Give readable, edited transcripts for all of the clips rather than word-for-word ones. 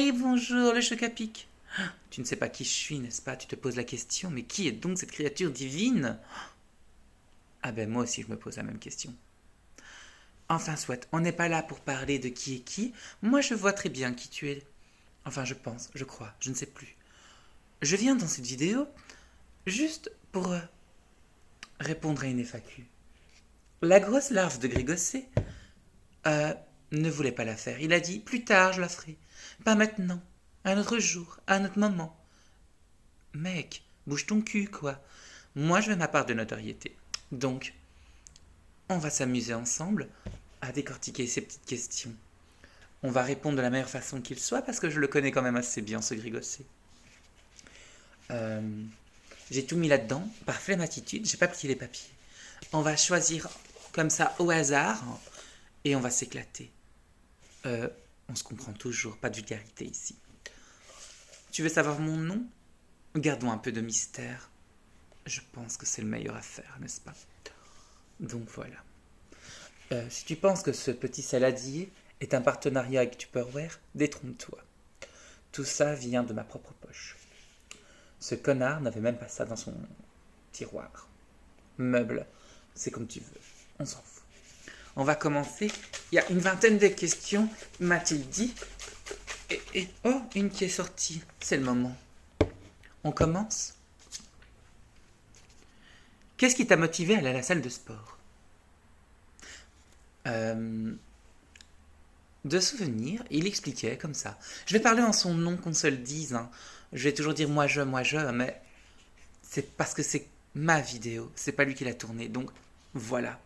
Hey, bonjour, le choc à pic. Tu ne sais pas qui je suis, n'est-ce pas? Tu te poses la question, mais qui est donc cette créature divine? Ah ben moi aussi je me pose la même question. Enfin soit, on n'est pas là pour parler de qui est qui. Moi je vois très bien qui tu es. Enfin je pense, je crois, je ne sais plus. Je viens dans cette vidéo juste pour répondre à une FAQ. La grosse larve de Grégocé euh, ne voulait pas la faire. Il a dit plus tard je la ferai. Pas maintenant. Un autre jour, à un autre moment. Mec, bouge ton cul, quoi. Moi, je veux ma part de notoriété. Donc, on va s'amuser ensemble à décortiquer ces petites questions. On va répondre de la meilleure façon qu'il soit parce que je le connais quand même assez bien, ce Grigocé. Euh, j'ai tout mis là-dedans, par flemmatitude, j'ai pas plié les papiers. On va choisir comme ça au hasard et on va s'éclater. Euh, on se comprend toujours, pas de vulgarité ici. Tu veux savoir mon nom? Gardons un peu de mystère. Je pense que c'est le meilleur à faire, n'est-ce pas? Donc voilà. Si tu penses que ce petit saladier est un partenariat avec Tupperware, détrompe-toi. Tout ça vient de ma propre poche. Ce connard n'avait même pas ça dans son tiroir. Meuble, c'est comme tu veux. On s'en fout. On va commencer. Il y a une vingtaine de questions, m'a-t-il dit. Oh, une qui est sortie. C'est le moment. On commence. Qu'est-ce qui t'a motivé à aller à la salle de sport? De souvenir, il expliquait comme ça. Je vais parler en son nom qu'on se le dise. Hein. Je vais toujours dire moi je, mais c'est parce que c'est ma vidéo. C'est pas lui qui l'a tournée. Donc voilà.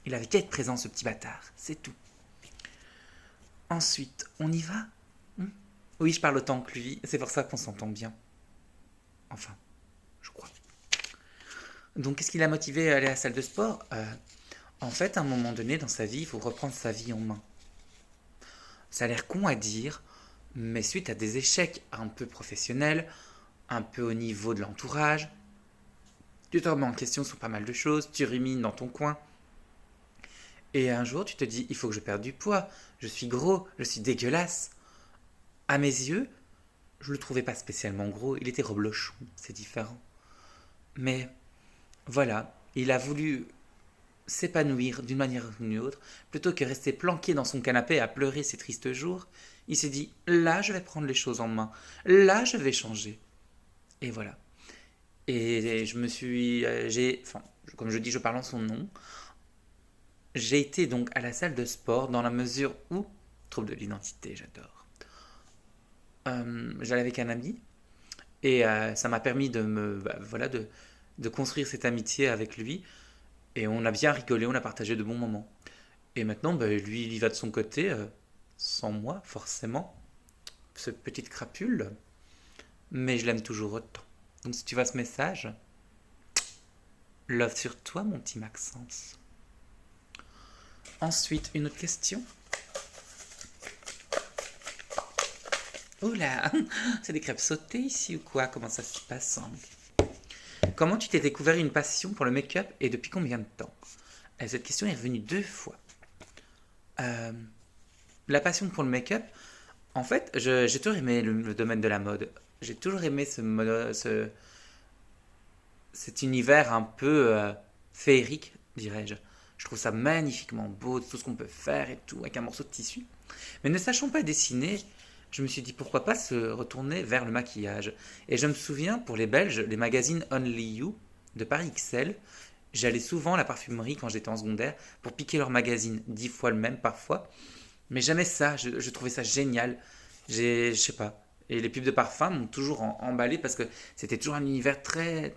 Il avait qu'à être présent, ce petit bâtard. C'est tout. Ensuite, on y va? Oui, je parle autant que lui. C'est pour ça qu'on s'entend bien. Enfin, je crois. Donc, qu'est-ce qui l'a motivé à aller à la salle de sport? En fait, à un moment donné dans sa vie, il faut reprendre sa vie en main. Ça a l'air con à dire, mais suite à des échecs un peu professionnels, un peu au niveau de l'entourage, tu te remets en question sur pas mal de choses, tu rumines dans ton coin, et un jour tu te dis, il faut que je perde du poids, je suis gros, je suis dégueulasse. À mes yeux, je le trouvais pas spécialement gros, il était reblochon, c'est différent. Mais voilà, il a voulu s'épanouir d'une manière ou d'une autre, plutôt que rester planqué dans son canapé à pleurer ses tristes jours, il s'est dit là je vais prendre les choses en main, là je vais changer. Et voilà. Et je me suis, enfin, comme je dis, je parle en son nom. J'ai été donc à la salle de sport dans la mesure où trouble de l'identité, j'adore. J'allais avec un ami et ça m'a permis de voilà, de construire cette amitié avec lui. Et on a bien rigolé, on a partagé de bons moments. Et maintenant, lui, il y va de son côté, sans moi, forcément, cette petite crapule, mais je l'aime toujours autant. Donc si tu vois ce message, love sur toi, mon petit Maxence. Ensuite, une autre question. Oula, c'est des crêpes sautées ici ou quoi? Comment ça se passe? Comment tu t'es découvert une passion pour le make-up et depuis combien de temps? Cette question est revenue 2 fois. Euh, la passion pour le make-up, en fait, j'ai toujours aimé le domaine de la mode. J'ai toujours aimé cet univers un peu féerique, dirais-je. Je trouve ça magnifiquement beau, tout ce qu'on peut faire et tout, avec un morceau de tissu. Mais ne sachant pas dessiner, je me suis dit pourquoi pas se retourner vers le maquillage. Et je me souviens, pour les Belges, les magazines Only You de Paris XL, j'allais souvent à la parfumerie quand j'étais en secondaire pour piquer leur magazine, 10 fois le même parfois. Mais jamais ça, je trouvais ça génial. Je sais pas. Et les pubs de parfum m'ont toujours emballé parce que c'était toujours un univers très,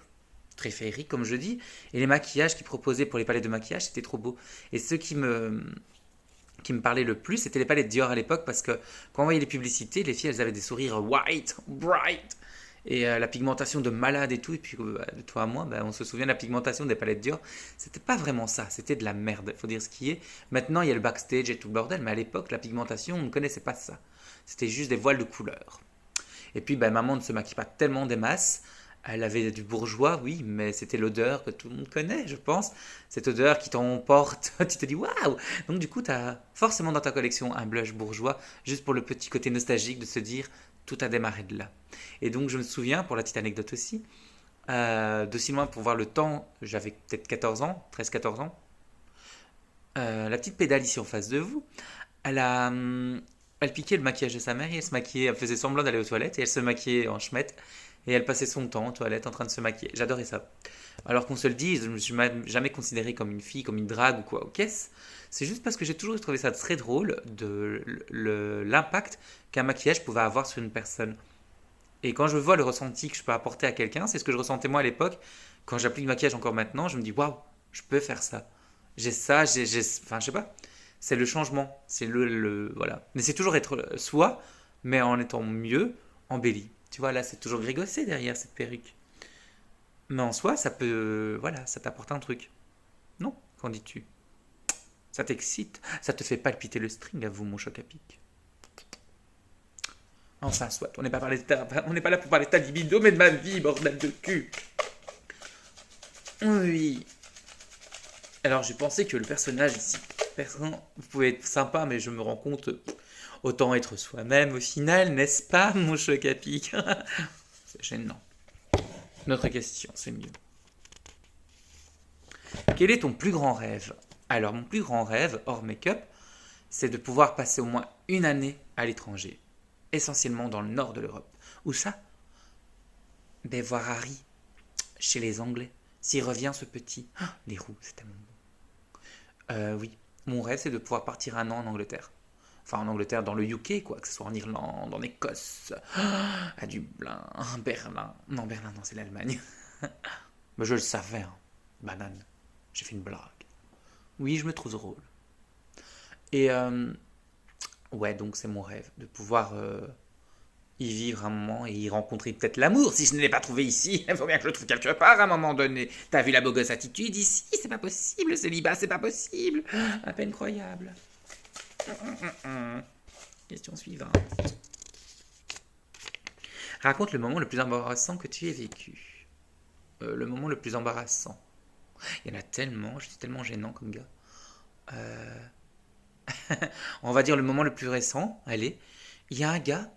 très féerique, comme je dis. Et les maquillages qu'ils proposaient pour les palettes de maquillage, c'était trop beau. Et ce qui me parlait le plus, c'était les palettes Dior à l'époque parce que quand on voyait les publicités, les filles, elles avaient des sourires white, bright. Et la pigmentation de malade et tout. Et puis, de toi à moi, on se souvient de la pigmentation des palettes Dior. C'était pas vraiment ça. C'était de la merde. Il faut dire ce qui est. Maintenant, il y a le backstage et tout le bordel. Mais à l'époque, la pigmentation, on ne connaissait pas ça. C'était juste des voiles de couleur. Et puis, maman ne se maquille pas tellement des masses. Elle avait du bourgeois, oui, mais c'était l'odeur que tout le monde connaît, je pense. Cette odeur qui t'emporte, tu te dis waouh! Donc du coup, tu as forcément dans ta collection un blush bourgeois, juste pour le petit côté nostalgique de se dire tout a démarré de là. Et donc je me souviens, pour la petite anecdote aussi, d'aussi loin pour voir le temps, j'avais peut-être 14 ans, 13-14 ans. La petite pédale ici en face de vous, elle piquait le maquillage de sa mère et elle se maquillait, elle faisait semblant d'aller aux toilettes et elle se maquillait en chemette et elle passait son temps aux toilettes en train de se maquiller. J'adorais ça. Alors qu'on se le dise, je ne me suis jamais considéré comme une fille, comme une drague ou quoi, ok? C'est juste parce que j'ai toujours trouvé ça très drôle de l'impact qu'un maquillage pouvait avoir sur une personne. Et quand je vois le ressenti que je peux apporter à quelqu'un, c'est ce que je ressentais moi à l'époque. Quand j'applique le maquillage encore maintenant, je me dis waouh, je peux faire ça. J'ai ça, enfin, je sais pas. C'est le changement. C'est voilà. Mais c'est toujours être soi, mais en étant mieux, embelli. Tu vois, là, c'est toujours grégossé derrière cette perruque. Mais en soi, ça peut. Voilà, ça t'apporte un truc. Non? Qu'en dis-tu? Ça t'excite? Ça te fait palpiter le string à vous, mon choc à pic? Enfin, soit. On n'est pas là pour parler de ta libido, mais de ma vie, bordel de cul. Oui. Alors, j'ai pensé que le personnage ici, personne, vous pouvez être sympa, mais je me rends compte, autant être soi-même au final, n'est-ce pas, mon choc à pic? C'est gênant. Notre question, c'est mieux. Quel est ton plus grand rêve? Alors, mon plus grand rêve, hors make-up, c'est de pouvoir passer au moins une année à l'étranger, essentiellement dans le nord de l'Europe. Où ça? Ben, voir Harry, chez les Anglais. S'il revient, ce petit. Ah, les roues, c'est tellement bon. Oui, mon rêve, c'est de pouvoir partir un an en Angleterre. Enfin, en Angleterre, dans le UK, quoi, que ce soit en Irlande, en Écosse, à Dublin, Berlin. Non, Berlin, non, c'est l'Allemagne. Mais je le savais, hein. Banane. J'ai fait une blague. Oui, je me trouve drôle. Et ouais, donc c'est mon rêve, de pouvoir y vivre un moment et y rencontrer peut-être l'amour. Si je ne l'ai pas trouvé ici, il faut bien que je le trouve quelque part à un moment donné. T'as vu la beau gosse attitude ici? C'est pas possible, le célibat, c'est pas possible. À peine croyable. Question suivante. Raconte le moment le plus embarrassant que tu aies vécu. Le moment le plus embarrassant. Il y en a tellement, je suis tellement gênant comme gars. Euh, On va dire le moment le plus récent, allez. Il y a un gars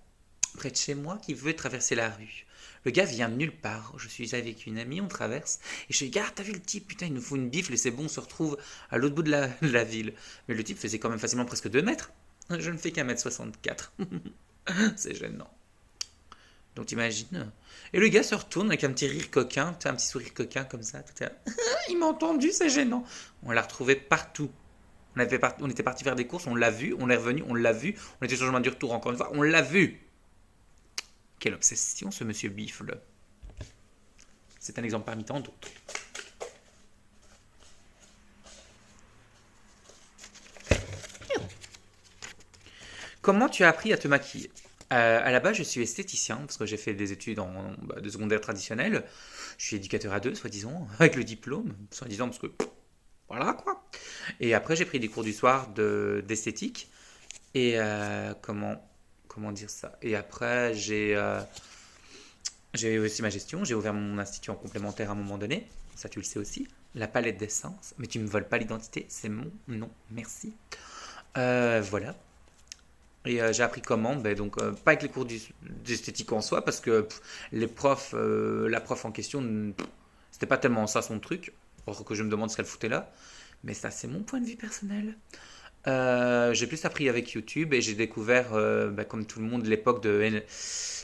près de chez moi qui veut traverser la rue. Le gars vient de nulle part. Je suis avec une amie, on traverse. Et je dis, gars, t'as vu le type? Putain, il nous faut une bifle et c'est bon, on se retrouve à l'autre bout de la ville. Mais le type faisait quand même facilement presque 2 mètres. Je ne fais qu'un mètre 64. C'est gênant. Donc t'imagines. Et le gars se retourne avec un petit rire coquin, un petit sourire coquin comme ça. Tout est... Il m'a entendu, c'est gênant. On l'a retrouvé partout. On était parti faire des courses, on l'a vu, on est revenu, on l'a vu, on était sur le chemin du retour encore une fois, on l'a vu. Quelle obsession ce monsieur Bifle. C'est un exemple parmi tant d'autres. Comment tu as appris à te maquiller? À la base, je suis esthéticien, parce que j'ai fait des études de secondaire traditionnel. Je suis éducateur à deux, soi-disant, avec le diplôme, soi-disant, parce que voilà quoi. Et après, j'ai pris des cours du soir d'esthétique. Et comment dire ça? Et après, j'ai aussi ma gestion. J'ai ouvert mon institut en complémentaire à un moment donné. Ça, tu le sais aussi. La palette d'essence. Mais tu me voles pas l'identité. C'est mon nom. Merci. Voilà. Et j'ai appris comment? Ben, donc, pas avec les cours d'esthétique en soi, parce que la prof en question, c'était pas tellement ça son truc. Or que je me demande ce qu'elle foutait là. Mais ça, c'est mon point de vue personnel. J'ai plus appris avec YouTube et j'ai découvert, comme tout le monde, l'époque de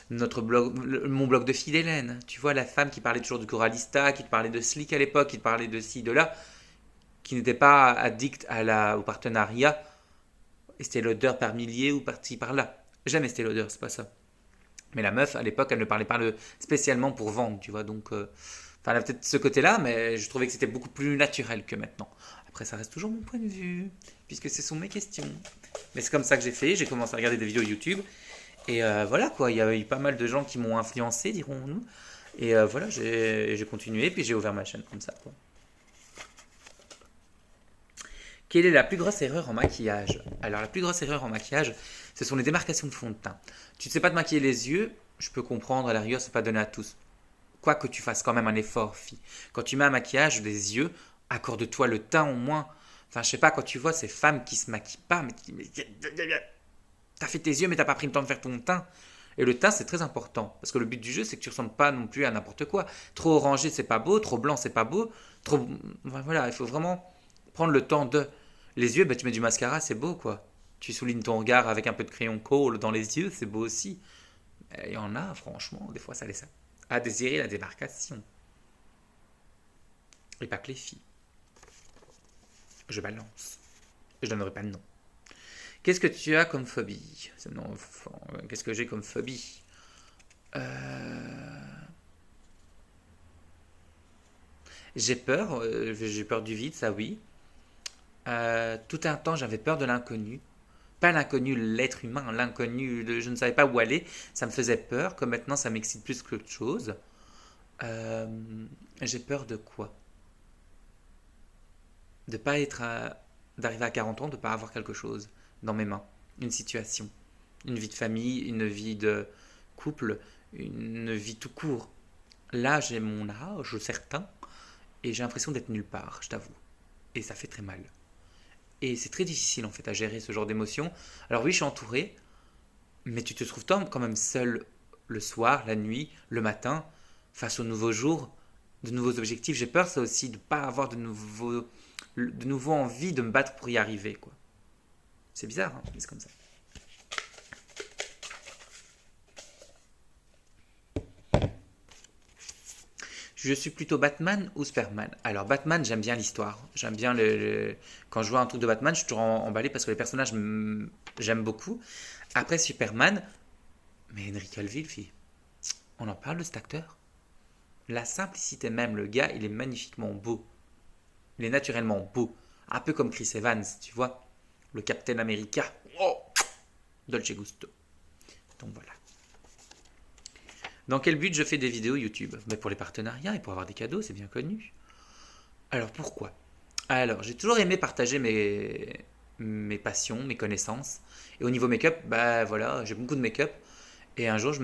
notre blog, mon blog de fille d'Hélène. Tu vois, la femme qui parlait toujours du Coralista, qui te parlait de Slick à l'époque, qui te parlait de ci, de là, qui n'était pas addict au partenariat. Estée Lauder par millier ou par-ci par-là. Jamais Estée Lauder, c'est pas ça. Mais la meuf, à l'époque, elle ne parlait pas spécialement pour vendre, tu vois. Donc, enfin, elle a peut-être ce côté-là, mais je trouvais que c'était beaucoup plus naturel que maintenant. Après, ça reste toujours mon point de vue, puisque ce sont mes questions. Mais c'est comme ça que j'ai fait. J'ai commencé à regarder des vidéos YouTube. Et voilà, quoi. Il y a eu pas mal de gens qui m'ont influencé, dirons-nous. Et voilà, j'ai continué, puis j'ai ouvert ma chaîne comme ça, quoi. Quelle est la plus grosse erreur en maquillage? Alors, la plus grosse erreur en maquillage, ce sont les démarcations de fond de teint. Tu ne sais pas te maquiller les yeux, je peux comprendre, à la rigueur, c'est pas donné à tous. quoi que tu fasses quand même un effort, fille. Quand tu mets un maquillage des yeux, accorde-toi le teint au moins. Enfin, je sais pas, quand tu vois ces femmes qui se maquillent pas, mais t'as fait tes yeux, mais t'as pas pris le temps de faire ton teint. Et le teint, c'est très important. Parce que le but du jeu, c'est que tu ressembles pas non plus à n'importe quoi. Trop orangé, c'est pas beau. Trop blanc, c'est pas beau. Trop. Enfin, voilà, il faut vraiment prendre le temps de. Les yeux, bah, tu mets du mascara, c'est beau, quoi. Tu soulignes ton regard avec un peu de crayon Kohl dans les yeux, c'est beau aussi. Il y en a, franchement, des fois, ça laisse à désirer la démarcation. Et pas que les filles. Je balance. Je donnerai pas de nom. Qu'est-ce que tu as comme phobie? Non, qu'est-ce que j'ai comme phobie? J'ai peur du vide, ça oui. Tout un temps, j'avais peur de l'inconnu. Pas l'inconnu, l'être humain, l'inconnu, je ne savais pas où aller. Ça me faisait peur, comme maintenant ça m'excite plus qu'autre chose. Euh, j'ai peur de quoi? De pas être d'arriver à 40 ans, de pas avoir quelque chose dans mes mains. Une situation. Une vie de famille, une vie de couple, une vie tout court. Là, j'ai mon âge certain et j'ai l'impression d'être nulle part, je t'avoue. Et ça fait très mal. Et c'est très difficile en fait à gérer ce genre d'émotions. Alors oui, je suis entouré, mais tu te trouves quand même seul le soir, la nuit, le matin, face aux nouveaux jours, de nouveaux objectifs. J'ai peur ça aussi de ne pas avoir de nouveau envie de me battre pour y arriver, quoi. C'est bizarre, hein, mais c'est comme ça. Je suis plutôt Batman ou Superman. Alors Batman, j'aime bien l'histoire. J'aime bien quand je vois un truc de Batman, je suis toujours emballé parce que les personnages, j'aime beaucoup. Après Superman, mais Henry Cavill, fille, on en parle de cet acteur? La simplicité même, le gars, il est magnifiquement beau. Il est naturellement beau. Un peu comme Chris Evans, tu vois. Le Captain America. Oh, Dolce Gusto. Donc voilà. Dans quel but je fais des vidéos YouTube? Ben pour les partenariats et pour avoir des cadeaux, c'est bien connu. Alors pourquoi? Alors, j'ai toujours aimé partager mes passions, mes connaissances. Et au niveau make-up, bah voilà, j'ai beaucoup de make-up. Et un jour,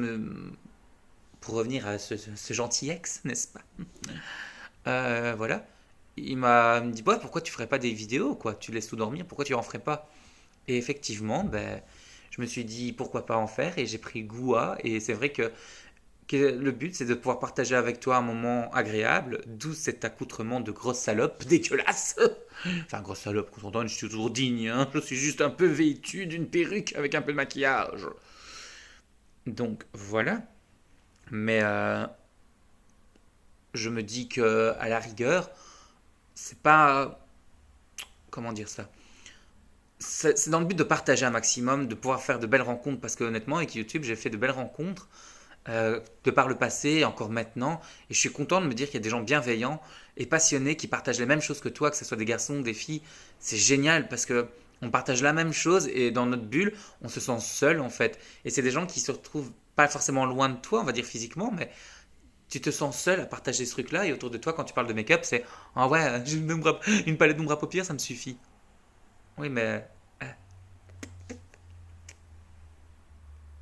pour revenir à ce gentil ex, n'est-ce pas? Voilà. Me dit, ouais, pourquoi tu ferais pas des vidéos, quoi? Tu laisses tout dormir, pourquoi tu en ferais pas? Et effectivement, ben, je me suis dit, pourquoi pas en faire? Et j'ai pris goût à. Et c'est vrai que le but, c'est de pouvoir partager avec toi un moment agréable, d'où cet accoutrement de grosse salope dégueulasse. Enfin, grosse salope, qu'on s'entende, je suis toujours digne, hein. Je suis juste un peu vêtu d'une perruque avec un peu de maquillage. Donc, voilà. Mais je me dis que, à la rigueur, c'est pas. Comment dire ça? C'est dans le but de partager un maximum, de pouvoir faire de belles rencontres, parce que honnêtement, avec YouTube, j'ai fait de belles rencontres de par le passé et encore maintenant. Et je suis content de me dire qu'il y a des gens bienveillants et passionnés qui partagent les mêmes choses que toi, que ce soit des garçons, des filles. C'est génial parce que on partage la même chose et dans notre bulle, on se sent seul en fait. Et c'est des gens qui se retrouvent pas forcément loin de toi, on va dire physiquement, mais tu te sens seul à partager ce truc-là. Et autour de toi, quand tu parles de make-up, c'est ah ouais, j'ai une palette d'ombre à paupières, ça me suffit. Oui, mais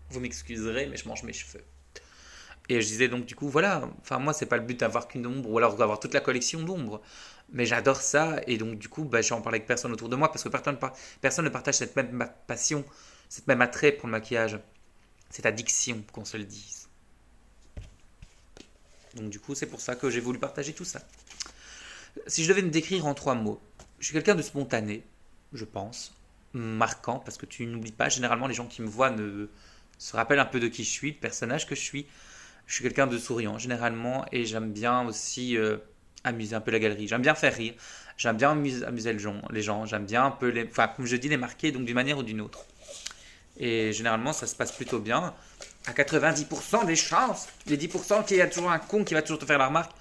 vous m'excuserez, mais je mange mes cheveux. Et je disais donc du coup voilà, enfin moi c'est pas le but d'avoir qu'une ombre ou alors d'avoir toute la collection d'ombres, mais j'adore ça et donc du coup bah, j'en parle avec personne autour de moi parce que personne ne partage cette même passion, cette même attrait pour le maquillage, cette addiction qu'on se le dise. Donc du coup c'est pour ça que j'ai voulu partager tout ça. Si je devais me décrire en 3 mots, je suis quelqu'un de spontané, je pense, marquant parce que tu n'oublies pas, généralement les gens qui me voient se rappellent un peu de qui je suis, le personnage que je suis. Je suis quelqu'un de souriant généralement et j'aime bien aussi amuser un peu la galerie. J'aime bien faire rire. J'aime bien amuser les gens. J'aime bien un peu enfin comme je dis les marquer donc d'une manière ou d'une autre. Et généralement ça se passe plutôt bien. À 90% des chances, les 10% qu'il y a toujours un con qui va toujours te faire la remarque.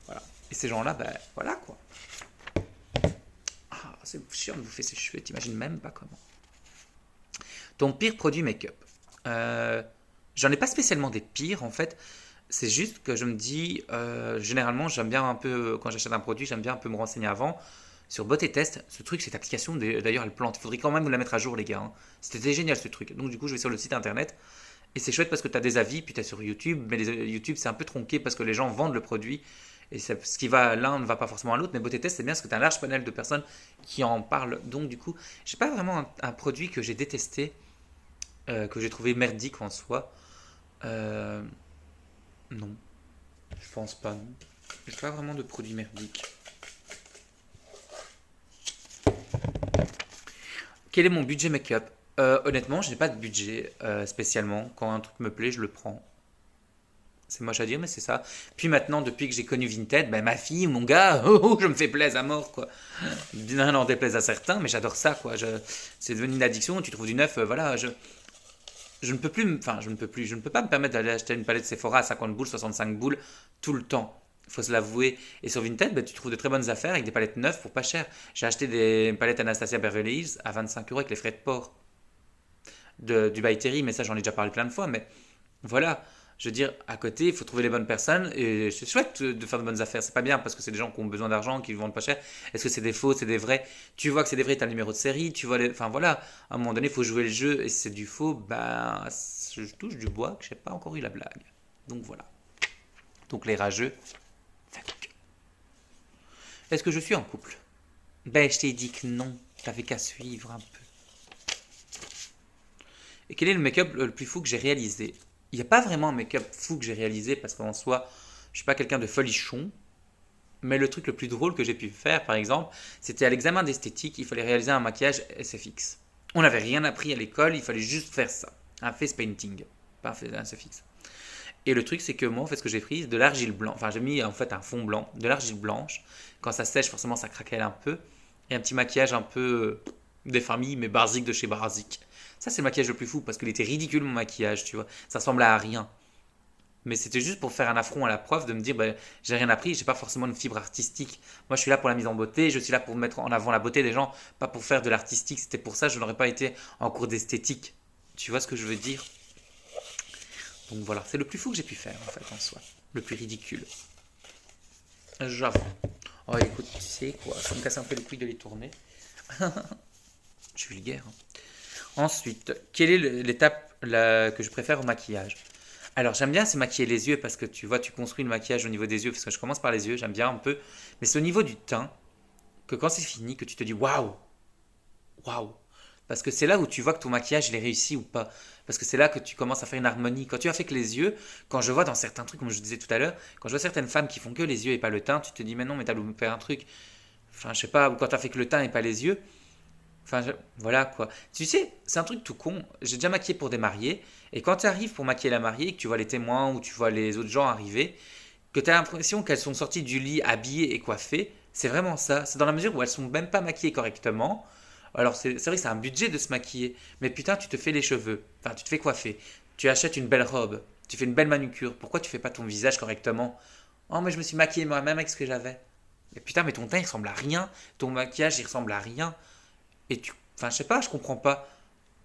Voilà. Et ces gens-là, ben voilà quoi. Ah, c'est chiant de bouffer ses cheveux, t'imagines même pas comment. Ton pire produit make-up. Euh, J'en ai pas spécialement des pires en fait. C'est juste que je me dis, généralement, j'aime bien un peu, quand j'achète un produit, j'aime bien un peu me renseigner avant. Sur Bot et Test, ce truc, cette application, d'ailleurs, elle plante. Il faudrait quand même vous la mettre à jour, les gars, hein. C'était génial ce truc. Donc, du coup, je vais sur le site internet Et c'est chouette parce que tu as des avis, puis tu es sur YouTube, mais YouTube c'est un peu tronqué parce que les gens vendent le produit. Et ce qui va à l'un ne va pas forcément à l'autre, mais Beauté Test c'est bien parce que tu as un large panel de personnes qui en parlent. Donc du coup, j'ai pas vraiment un produit que j'ai détesté, que j'ai trouvé merdique en soi. Euh, non, je pense pas. Non. J'ai pas vraiment de produit merdique. Quel est mon budget make-up? Honnêtement, je n'ai pas de budget spécialement. Quand un truc me plaît, je le prends. C'est moche à dire, mais c'est ça. Puis maintenant, depuis que j'ai connu Vinted, ben, ma fille ou mon gars, oh, oh, je me fais plaisir à mort, quoi. Bien en déplaise à certains, mais j'adore ça, quoi. C'est devenu une addiction, tu trouves du neuf, voilà. Je ne peux plus, enfin, je ne peux plus, je ne peux pas me permettre d'aller acheter une palette Sephora à 50 boules, 65 boules, tout le temps. Il faut se l'avouer. Et sur Vinted, ben, tu trouves de très bonnes affaires avec des palettes neuves pour pas cher. J'ai acheté des palettes Anastasia Beverly Hills à 25 euros avec les frais de port du By Terry, mais ça, j'en ai déjà parlé plein de fois, mais voilà. Je veux dire, à côté, il faut trouver les bonnes personnes et c'est chouette de faire de bonnes affaires. C'est pas bien parce que c'est des gens qui ont besoin d'argent, qui ne vendent pas cher. Est-ce que c'est des faux, c'est des vrais? Tu vois que c'est des vrais, tu as le numéro de série, tu vois enfin voilà, à un moment donné, il faut jouer le jeu et si c'est du faux, ben, je touche du bois que je n'ai pas encore eu la blague. Donc voilà. Donc les rageux, fuck. Est-ce que je suis en couple? Ben, je t'ai dit que non, t'avais qu'à suivre un peu. Et quel est le make-up le plus fou que j'ai réalisé? Il n'y a pas vraiment un make-up fou que j'ai réalisé parce qu'en soi, je suis pas quelqu'un de folichon. Mais le truc le plus drôle que j'ai pu faire, par exemple, c'était à l'examen d'esthétique, il fallait réaliser un maquillage SFX. On n'avait rien appris à l'école, il fallait juste faire ça. Un face painting, pas un SFX. Et le truc, c'est que moi, en fait, ce que j'ai pris, de l'argile blanche. Enfin, j'ai mis en fait un fond blanc, de l'argile blanche. Quand ça sèche, forcément, ça craquelle un peu. Et un petit maquillage un peu des familles, mais basique de chez Basique. Ça, c'est le maquillage le plus fou parce qu'il était ridicule, mon maquillage, tu vois. Ça ressemblait à rien. Mais c'était juste pour faire un affront à la prof de me dire, ben, j'ai rien appris, j'ai pas forcément une fibre artistique. Moi, je suis là pour la mise en beauté, je suis là pour mettre en avant la beauté des gens, pas pour faire de l'artistique. C'était pour ça, je n'aurais pas été en cours d'esthétique. Tu vois ce que je veux dire? Donc voilà, c'est le plus fou que j'ai pu faire en fait en soi. Le plus ridicule. J'avoue. Oh écoute, tu sais quoi, ça me casse un peu les couilles de les tourner. Je suis vulgaire. Hein. Ensuite, quelle est l'étape que je préfère au maquillage? Alors j'aime bien se maquiller les yeux parce que tu vois, tu construis le maquillage au niveau des yeux parce que je commence par les yeux, j'aime bien un peu. Mais c'est au niveau du teint que quand c'est fini que tu te dis waouh, waouh. Parce que c'est là où tu vois que ton maquillage il est réussi ou pas. Parce que c'est là que tu commences à faire une harmonie. Quand tu as fait que les yeux, quand je vois dans certains trucs, comme je disais tout à l'heure, quand je vois certaines femmes qui font que les yeux et pas le teint, tu te dis mais non, mais t'as loupé un truc. Enfin, je sais pas, ou quand tu as fait que le teint et pas les yeux, enfin, voilà quoi. Tu sais, c'est un truc tout con. J'ai déjà maquillé pour des mariés. Et quand tu arrives pour maquiller la mariée, que tu vois les témoins ou tu vois les autres gens arriver, que tu as l'impression qu'elles sont sorties du lit habillées et coiffées, c'est vraiment ça. C'est dans la mesure où elles sont même pas maquillées correctement. Alors c'est vrai que c'est un budget de se maquiller. Mais putain, tu te fais les cheveux. Enfin, tu te fais coiffer. Tu achètes une belle robe. Tu fais une belle manucure. Pourquoi tu fais pas ton visage correctement? Oh, mais je me suis maquillée moi-même avec ce que j'avais. Mais putain, mais ton teint il ressemble à rien. Ton maquillage il ressemble à rien. Et tu. Enfin, je sais pas, je comprends pas.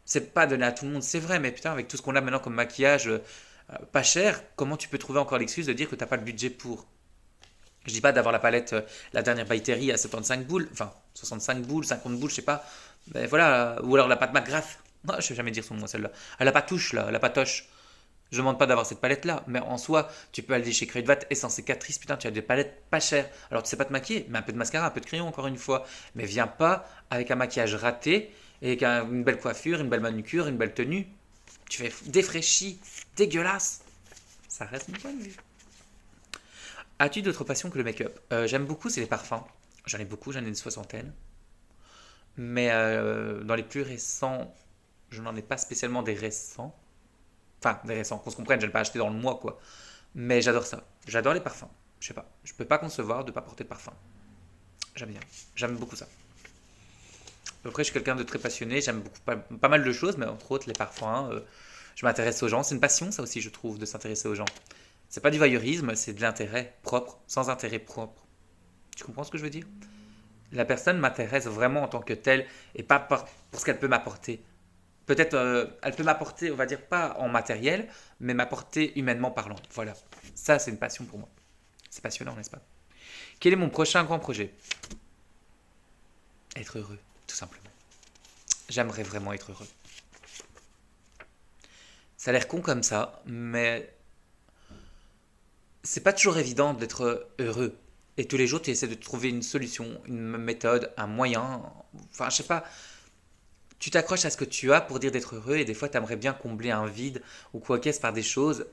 C'est pas donné à tout le monde, c'est vrai, mais putain, avec tout ce qu'on a maintenant comme maquillage pas cher, comment tu peux trouver encore l'excuse de dire que t'as pas le budget pour? Je dis pas d'avoir la palette, la dernière By Terry à 75 boules, enfin 65 boules, 50 boules, je sais pas. Mais voilà, ou alors la pâte McGrath. Non, je vais jamais dire son nom celle-là. La patouche là, la patoche. Je demande pas d'avoir cette palette là, mais en soi, tu peux aller chez Crayvat et sans cicatrice, putain, tu as des palettes pas chères. Alors tu sais pas te maquiller, mais un peu de mascara, un peu de crayon encore une fois. Mais viens pas avec un maquillage raté et avec une belle coiffure, une belle manucure, une belle tenue. Tu fais défraîchi, dégueulasse. Ça reste mon point de vue. As-tu d'autres passions que le make-up? J'aime beaucoup, c'est les parfums. J'en ai beaucoup, j'en ai une soixantaine. Mais dans les plus récents, je n'en ai pas spécialement des récents. Enfin, des récents, qu'on se comprenne, je ne l'ai pas acheté dans le mois, quoi. Mais j'adore ça. J'adore les parfums. Je sais pas. Je peux pas concevoir de pas porter de parfum. J'aime bien. J'aime beaucoup ça. Après, je suis quelqu'un de très passionné. J'aime beaucoup, pas mal de choses, mais entre autres les parfums. Je m'intéresse aux gens. C'est une passion, ça aussi, je trouve, de s'intéresser aux gens. C'est pas du voyeurisme, c'est de l'intérêt propre, sans intérêt propre. Tu comprends ce que je veux dire? La personne m'intéresse vraiment en tant que telle et pas pour ce qu'elle peut m'apporter. Peut-être, elle peut m'apporter, on va dire, pas en matériel, mais m'apporter humainement parlant. Voilà. Ça, c'est une passion pour moi. C'est passionnant, n'est-ce pas? Quel est mon prochain grand projet? Être heureux, tout simplement. J'aimerais vraiment être heureux. Ça a l'air con comme ça, mais c'est pas toujours évident d'être heureux. Et tous les jours, tu essaies de trouver une solution, une méthode, un moyen. Enfin, je sais pas. Tu t'accroches à ce que tu as pour dire d'être heureux et des fois, tu aimerais bien combler un vide ou quoi qu'est-ce par des choses.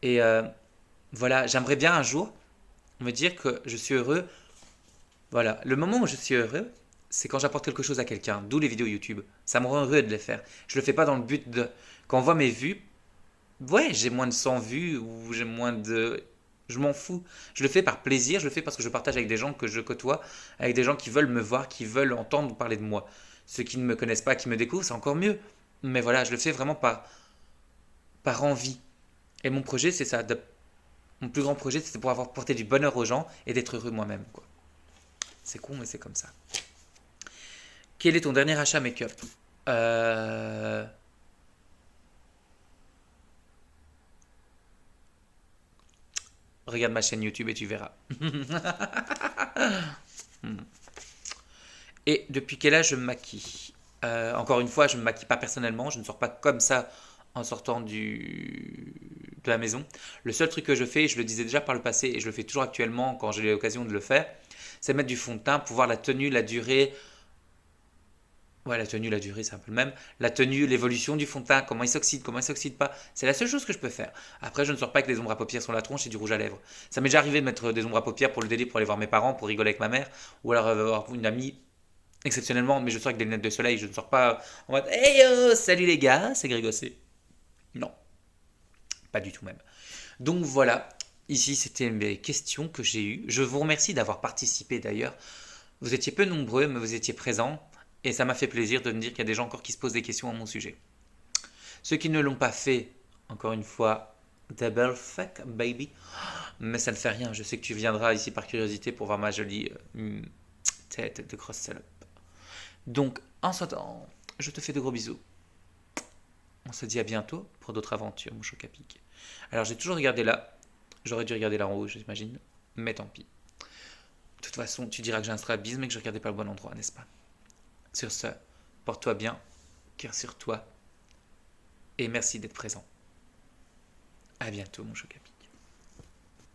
Et voilà, j'aimerais bien un jour me dire que je suis heureux. Voilà, le moment où je suis heureux, c'est quand j'apporte quelque chose à quelqu'un, d'où les vidéos YouTube. Ça me rend heureux de les faire. Je le fais pas dans le but de... Quand on voit mes vues, ouais, j'ai moins de 100 vues ou j'ai moins de... Je m'en fous. Je le fais par plaisir, je le fais parce que je partage avec des gens que je côtoie, avec des gens qui veulent me voir, qui veulent entendre parler de moi. Ceux qui ne me connaissent pas, qui me découvrent, c'est encore mieux. Mais voilà, je le fais vraiment par envie. Et mon projet, c'est ça. Mon plus grand projet, c'est de pouvoir apporter du bonheur aux gens et d'être heureux moi-même, quoi. C'est con, mais c'est comme ça. Quel est ton dernier achat make-up? euh... Regarde ma chaîne YouTube et tu verras. Et depuis quel âge je me maquille? Encore une fois, je ne me maquille pas personnellement, je ne sors pas comme ça en sortant de la maison. Le seul truc que je fais, je le disais déjà par le passé et je le fais toujours actuellement quand j'ai l'occasion de le faire, c'est mettre du fond de teint pour voir la tenue, la durée. Ouais, la tenue, la durée, c'est un peu le même. La tenue, l'évolution du fond de teint, comment il s'oxyde pas. C'est la seule chose que je peux faire. Après, je ne sors pas avec des ombres à paupières sur la tronche et du rouge à lèvres. Ça m'est déjà arrivé de mettre des ombres à paupières pour le délire, pour aller voir mes parents, pour rigoler avec ma mère, ou alors avoir une amie exceptionnellement, mais je sors avec des lunettes de soleil, je ne sors pas en mode hey yo, salut les gars, c'est Grégossé. Non, pas du tout même. Donc voilà, ici c'était mes questions que j'ai eues. Je vous remercie d'avoir participé d'ailleurs. Vous étiez peu nombreux, mais vous étiez présents. Et ça m'a fait plaisir de me dire qu'il y a des gens encore qui se posent des questions à mon sujet. Ceux qui ne l'ont pas fait, encore une fois, double fuck baby. Mais ça ne fait rien, je sais que tu viendras ici par curiosité pour voir ma jolie tête de grosse salope. Donc, en ce temps, je te fais de gros bisous. On se dit à bientôt pour d'autres aventures, mon choc à pic. Alors, j'ai toujours regardé là. J'aurais dû regarder là en haut, j'imagine. Mais tant pis. De toute façon, tu diras que j'ai un strabisme et que je regardais pas le bon endroit, n'est-ce pas? Sur ce, porte-toi bien, cœur sur toi, et merci d'être présent. À bientôt, mon choc à pic.